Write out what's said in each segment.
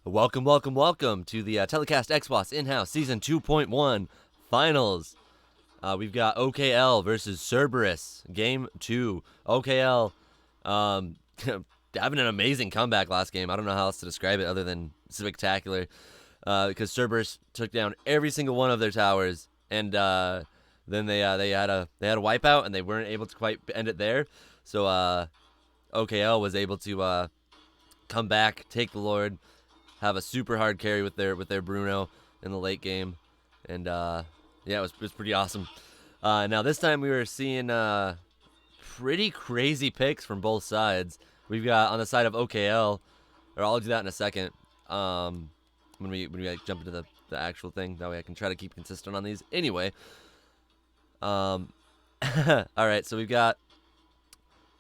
Welcome, welcome, welcome to the Telecast Xwass in-house Season 2.1 Finals. We've got OKL versus Cerberus, Game 2. OKL having an amazing comeback last game. I don't know how else to describe it other than spectacular. Because Cerberus took down every single one of their towers, and then they had a wipeout, and they weren't able to quite end it there. So OKL was able to come back, take the Lord, have a super hard carry with their Bruno in the late game, and yeah, it was pretty awesome. Now this time we were seeing pretty crazy picks from both sides. We've got on the side of OKL, or I'll do that in a second. When we like, jump into the actual thing, that way I can try to keep consistent on these. Anyway, all right, so we've got.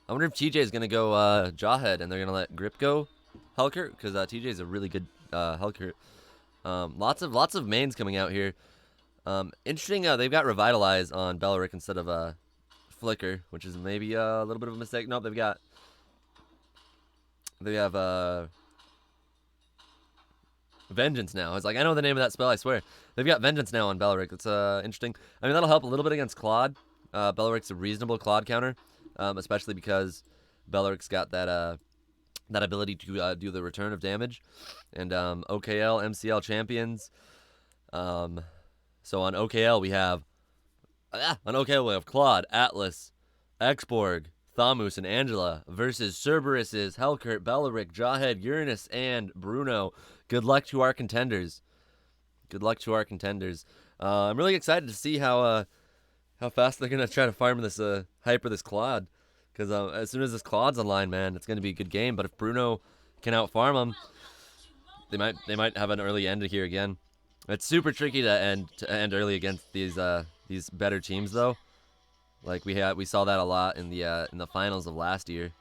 I wonder if TJ is gonna go Jawhead, and they're gonna let Grip go Helkert, because TJ is a really good Helkert. Lots of mains coming out here. Interesting. They've got Revitalize on Belleric instead of Flicker, which is maybe a little bit of a mistake. Nope, they have Vengeance now. It's like, I know the name of that spell, I swear. They've got Vengeance now on Belleric. That's interesting. I mean, that'll help a little bit against Claude. Belleric's a reasonable Claude counter, especially because Belleric's got that ability to do the return of damage. And OKL, MCL champions. So on OKL we have Claude, Atlas, Xborg, Thamus, and Angela versus Cerberus's Helkert, Belleric, Jawhead, Uranus, and Bruno. Good luck to our contenders. I'm really excited to see how fast they're gonna try to farm this this Claude. Because as soon as this Claude's online, man, it's going to be a good game. But if Bruno can outfarm him, they might have an early end here again. It's super tricky to end early against these better teams, though. Like we saw that a lot in the finals of last season.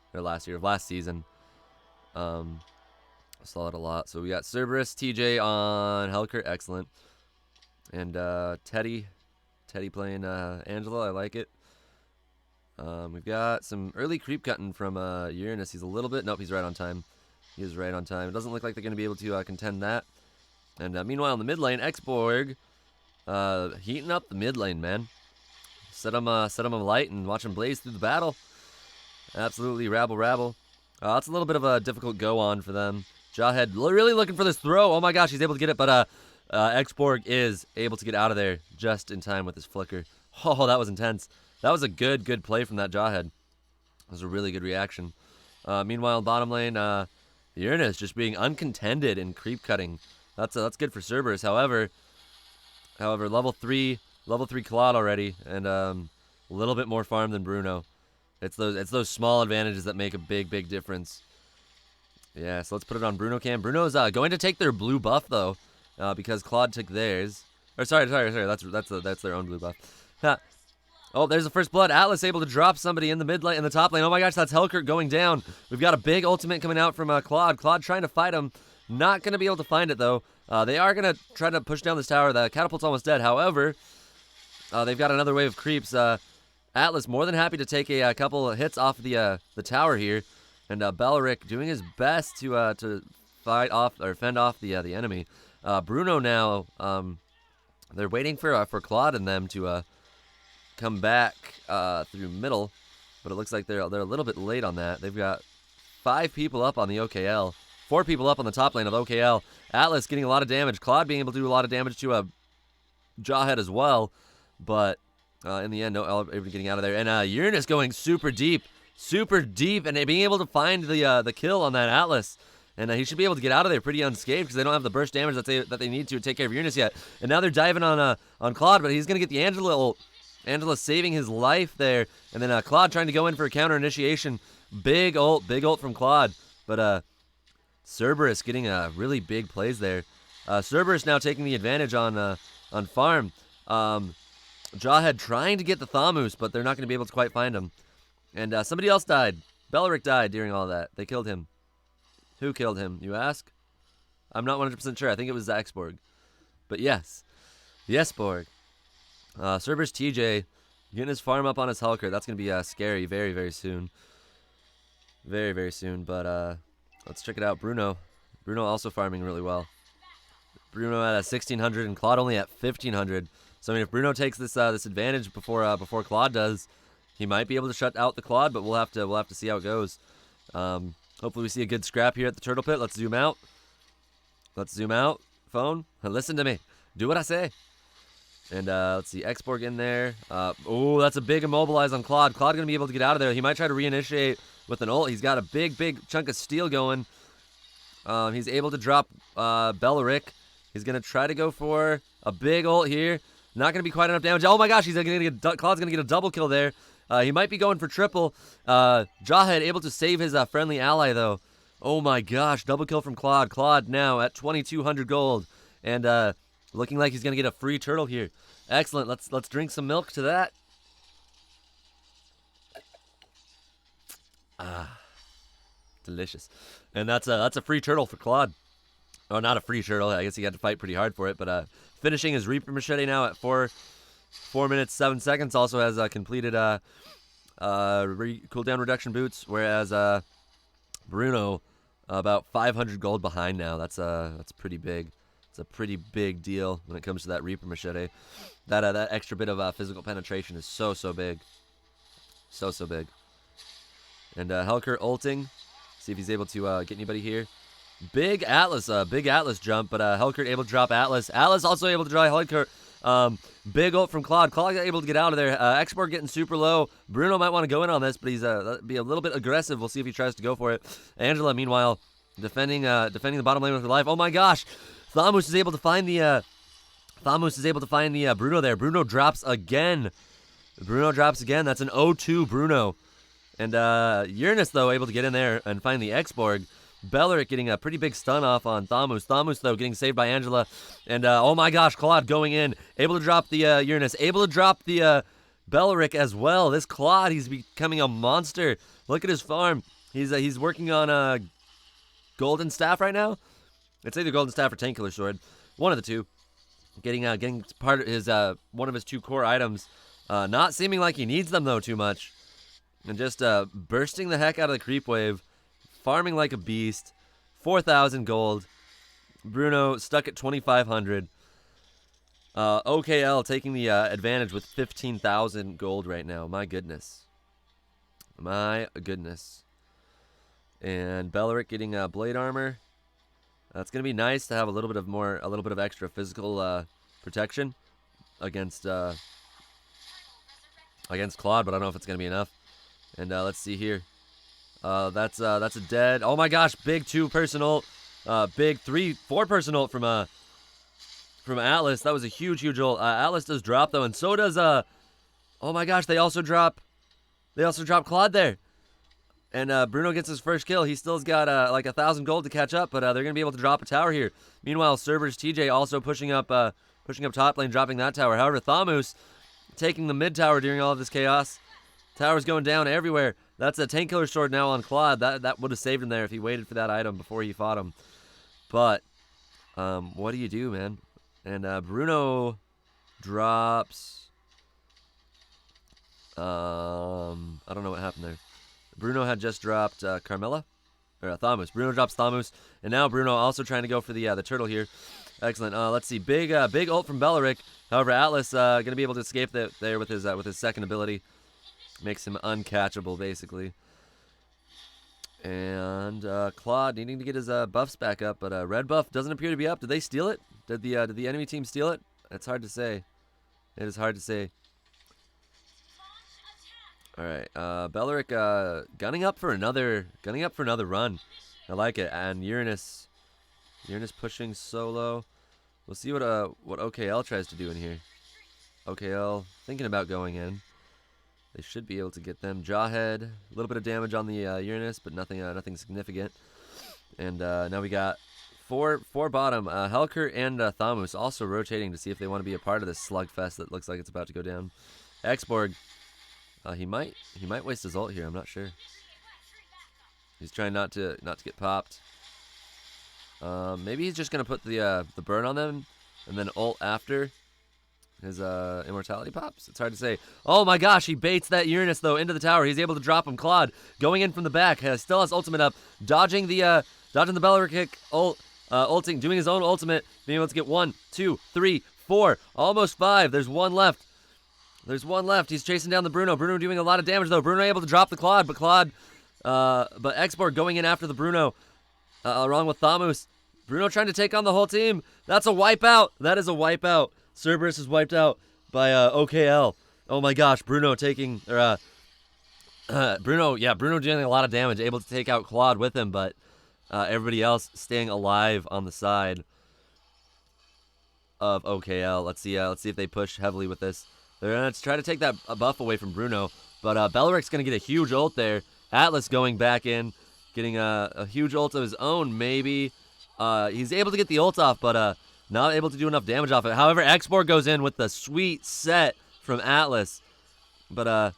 Saw it a lot. So we got Cerberus, TJ on Helkert, excellent, and Teddy playing Angela. I like it. We've got some early creep cutting from Uranus. He's a little bit... Nope, he's right on time. He is right on time. It doesn't look like they're going to be able to contend that. And meanwhile, in the mid lane, Xborg heating up the mid lane, man. Set him alight and watch him blaze through the battle. Absolutely rabble. That's a little bit of a difficult go on for them. Jawhead really looking for this throw. Oh my gosh, he's able to get it, but Xborg is able to get out of there just in time with his flicker. Oh, that was intense. That was a good play from that Jawhead. That was a really good reaction. Meanwhile, bottom lane, Uranus just being uncontended in creep cutting. That's good for Cerberus. However, level 3 Claude already, and a little bit more farm than Bruno. It's those small advantages that make a big difference. Yeah, so let's put it on Bruno cam. Bruno's going to take their blue buff though, because Claude took theirs. Or sorry. That's their own blue buff. Oh, there's the first blood. Atlas able to drop somebody in the mid lane, in the top lane. Oh my gosh, that's Helkert going down. We've got a big ultimate coming out from Claude. Claude trying to fight him. Not going to be able to find it, though. They are going to try to push down this tower. The catapult's almost dead. However, they've got another wave of creeps. Atlas more than happy to take a couple of hits off the tower here. And Belleric doing his best to fight off or fend off the enemy. Bruno now, they're waiting for Claude and them to... come back through middle, but it looks like they're a little bit late on that. They've got 5 people up on the OKL, 4 people up on the top lane of OKL. Atlas getting a lot of damage. Claude being able to do a lot of damage to Jawhead as well, but in the end, no everybody getting out of there. And Uranus going super deep, and being able to find the kill on that Atlas. And he should be able to get out of there pretty unscathed because they don't have the burst damage that they need to take care of Uranus yet. And now they're diving on Claude, but he's gonna get the Angela ult. Angela saving his life there, and then Claude trying to go in for a counter initiation. Big ult from Claude, but Cerberus getting really big plays there. Cerberus now taking the advantage on farm. Jawhead trying to get the Thamus, but they're not going to be able to quite find him. And somebody else died. Belleric died during all that. They killed him. Who killed him, you ask? I'm not 100% sure. I think it was Xborg. But yes, Borg. Cerberus TJ getting his farm up on his Helkert. That's going to be scary very soon. Very soon. But let's check it out. Bruno Bruno also farming really well. Bruno at 1,600 and Claude only at 1,500. So I mean, if Bruno takes this this advantage before Claude does, he might be able to shut out the Claude. But we'll have to see how it goes. Hopefully we see a good scrap here at the Turtle Pit. Let's zoom out. Let's zoom out. Phone, listen to me. Do what I say. And let's see, Xborg in there. Oh, that's a big immobilize on Claude. Claude gonna be able to get out of there. He might try to reinitiate with an ult. He's got a big chunk of steel going. He's able to drop Belleric. He's gonna try to go for a big ult here. Not gonna be quite enough damage. Oh my gosh, Claude's gonna get a double kill there. He might be going for triple. Jawhead able to save his friendly ally though. Oh my gosh, double kill from Claude. Claude now at 2,200 gold. And looking like he's gonna get a free turtle here. Excellent. Let's drink some milk to that. Delicious. And that's a free turtle for Claude. Oh, not a free turtle. I guess he had to fight pretty hard for it. But finishing his Reaper Machete now at 4 minutes 7 seconds. Also has completed cooldown reduction boots, whereas Bruno about 500 gold behind now. That's pretty big. It's a pretty big deal when it comes to that Reaper Machete. That extra bit of physical penetration is so big. So big. And Helker ulting. See if he's able to get anybody here. Big Atlas jump, but Helker able to drop Atlas. Atlas also able to draw Helker. Big ult from Claude. Claude able to get out of there. Xborg getting super low. Bruno might want to go in on this, but he's be a little bit aggressive. We'll see if he tries to go for it. Angela, meanwhile, defending the bottom lane with her life. Oh my gosh, Thamus is able to find the Bruno there. Bruno drops again. That's an 0-2 Bruno. And Uranus, though, able to get in there and find the Xborg. Belleric getting a pretty big stun off on Thamus. Thamus, though, getting saved by Angela. And, oh my gosh, Claude going in. Able to drop the Uranus. Able to drop the Belleric as well. This Claude, he's becoming a monster. Look at his farm. He's working on Golden Staff right now. It's either Golden Staff or Tank Killer Sword. One of the two. Getting part of his one of his 2 core items. Not seeming like he needs them, though, too much. And just bursting the heck out of the creep wave. Farming like a beast. 4,000 gold. Bruno stuck at 2,500. OKL taking the advantage with 15,000 gold right now. My goodness. And Belleric getting blade armor. It's gonna be nice to have a little bit of extra physical protection against Claude, but I don't know if it's gonna be enough. And let's see here. That's a dead. Oh my gosh, big 2-person ult. Big 4-person ult from Atlas. That was a huge ult. Atlas does drop though, and so does oh my gosh, they also drop Claude there. And Bruno gets his first kill. He still's got like 1,000 gold to catch up, but they're gonna be able to drop a tower here. Meanwhile, Cerberus TJ also pushing up top lane, dropping that tower. However, Thamus taking the mid tower during all of this chaos. Tower's going down everywhere. That's a Tank Killer Sword now on Claude. That would have saved him there if he waited for that item before he fought him. But what do you do, man? And Bruno drops. I don't know what happened there. Bruno had just dropped Carmella or Thamus. Bruno drops Thamus, and now Bruno also trying to go for the turtle here. Excellent. Let's see. Big ult from Belleric. However, Atlas gonna be able to escape there with his second ability. Makes him uncatchable, basically. And Claude needing to get his buffs back up, but red buff doesn't appear to be up. Did they steal it? Did the enemy team steal it? It's hard to say. It is hard to say. All right, Belleric gunning up for another run. I like it. And Uranus pushing solo. We'll see what OKL tries to do in here. OKL thinking about going in. They should be able to get them. Jawhead, a little bit of damage on the Uranus, but nothing significant. And now we got four bottom. Helker and Thamus also rotating to see if they want to be a part of this slugfest that looks like it's about to go down. Xborg, he might waste his ult here. I'm not sure. He's trying not to get popped. Maybe he's just gonna put the burn on them and then ult after his immortality pops. It's hard to say. Oh my gosh, he baits that Uranus though into the tower. He's able to drop him. Claude going in from the back. Still has ultimate up, dodging the Dodging the Bellower kick. Ulting, doing his own ultimate. Being able to get 1, 2, 3, 4. Almost 5. There's one left. There's one left. He's chasing down the Bruno. Bruno doing a lot of damage, though. Bruno able to drop the Claude, but Xborg going in after the Bruno, along with Thamus. Bruno trying to take on the whole team. That's a wipeout. That is a wipeout. Cerberus is wiped out by OKL. Oh my gosh, Bruno taking, Bruno doing a lot of damage, able to take out Claude with him, but everybody else staying alive on the side of OKL. Let's see if they push heavily with this. They're going to try to take that buff away from Bruno, but Bellaric's going to get a huge ult there. Atlas going back in, getting a huge ult of his own, maybe. He's able to get the ult off, but not able to do enough damage off it. However, Xborg goes in with the sweet set from Atlas. But,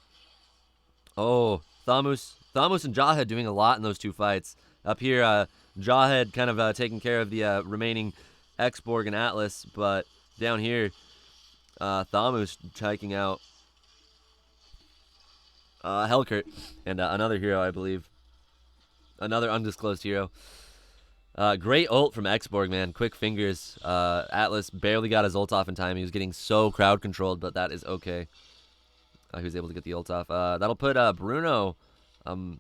Thamus and Jawhead doing a lot in those two fights. Up here, Jawhead kind of taking care of the remaining Xborg and Atlas, but down here, Thamus taking out Hellkurt and another hero, I believe. Another undisclosed hero. Great ult from Xborg, man. Quick fingers. Atlas barely got his ult off in time. He was getting so crowd controlled, but that is okay. He was able to get the ult off. That'll put Bruno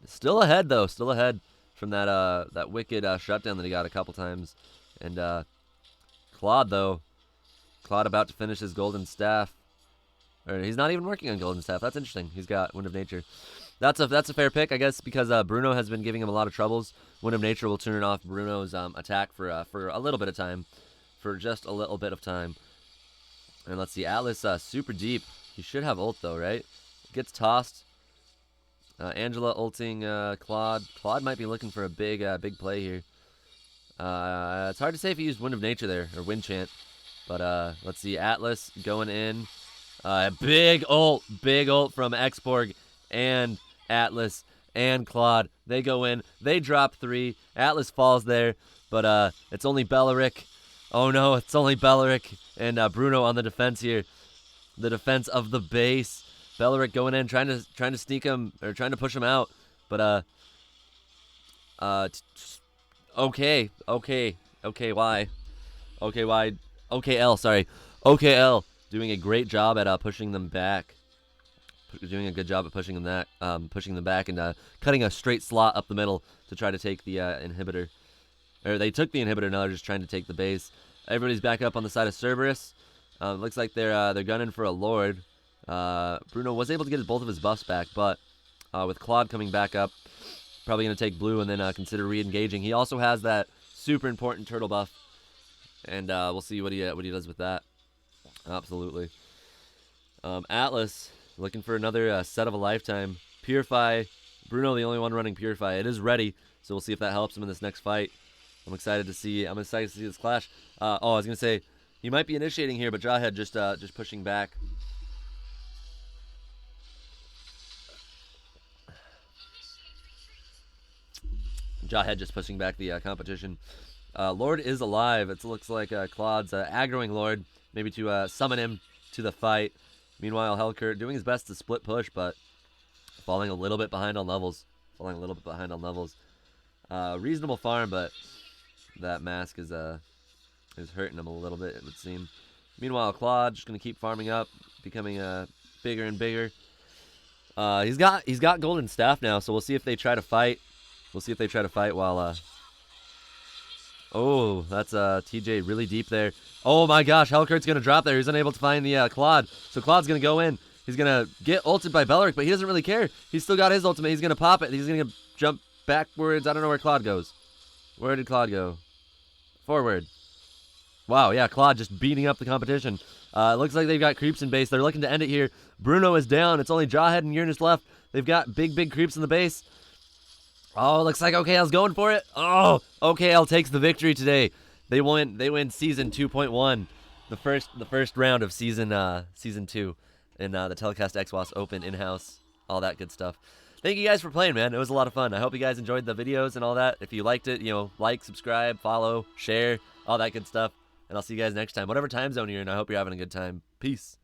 still ahead, though. Still ahead from that wicked shutdown that he got a couple times. And Claude, though. Claude about to finish his golden staff. Or he's not even working on golden staff. That's interesting. He's got Wind of Nature. That's a fair pick, I guess, because Bruno has been giving him a lot of troubles. Wind of Nature will turn off Bruno's attack for a little bit of time. For just a little bit of time. And let's see, Atlas super deep. He should have ult, though, right? Gets tossed. Angela ulting Claude. Claude might be looking for a big play here. It's hard to say if he used Wind of Nature there, or Wind Chant. But let's see, Atlas going in. Big ult from Xborg and Atlas and Claude. They go in. They drop 3. Atlas falls there, but it's only Bellaric. Oh no, it's only Bellaric and Bruno on the defense here. The defense of the base. Bellaric going in, trying to sneak him or trying to push him out, but okay, why? OKL, sorry. OKL doing a great job at pushing them back. Doing a good job at pushing them back and cutting a straight slot up the middle to try to take the inhibitor. Or they took the inhibitor, now they're just trying to take the base. Everybody's back up on the side of Cerberus. Looks like they're gunning for a Lord. Bruno was able to get both of his buffs back, but with Claude coming back up, probably going to take blue and then consider re-engaging. He also has that super important turtle buff, and we'll see what he does with that. Absolutely. Atlas looking for another set of a lifetime. Purify. Bruno the only one running Purify. It is ready, so we'll see if that helps him in this next fight. I'm excited to see this clash. I was gonna say he might be initiating here, but Jawhead just pushing back. Jawhead just pushing back the competition. Lord is alive. It looks like Claude's aggroing Lord, maybe to summon him to the fight. Meanwhile, Hellkurt doing his best to split push, but falling a little bit behind on levels. Reasonable farm, but that mask is hurting him a little bit, it would seem. Meanwhile, Claude just gonna keep farming up, becoming bigger and bigger. He's got golden staff now, so we'll see if they try to fight. While oh, that's TJ really deep there. Oh my gosh, Hellkurt's gonna drop there. He's unable to find the Claude, so Claude's gonna go in. He's gonna get ulted by Bellaric, but he doesn't really care. He's still got his ultimate. He's gonna pop it. He's gonna jump backwards. I don't know where Claude goes. Where did Claude go? Forward. Wow, yeah, Claude just beating up the competition. Looks like they've got creeps in base. They're looking to end it here. Bruno is down. It's only Jawhead and Uranus left. They've got big creeps in the base. Oh, looks like OKL's going for it. Oh, OKL takes the victory today. They win season 2.1, the first round of season 2 in the Telecast Xwass Open in-house, all that good stuff. Thank you guys for playing, man. It was a lot of fun. I hope you guys enjoyed the videos and all that. If you liked it, like, subscribe, follow, share, all that good stuff. And I'll see you guys next time. Whatever time zone you're in, I hope you're having a good time. Peace.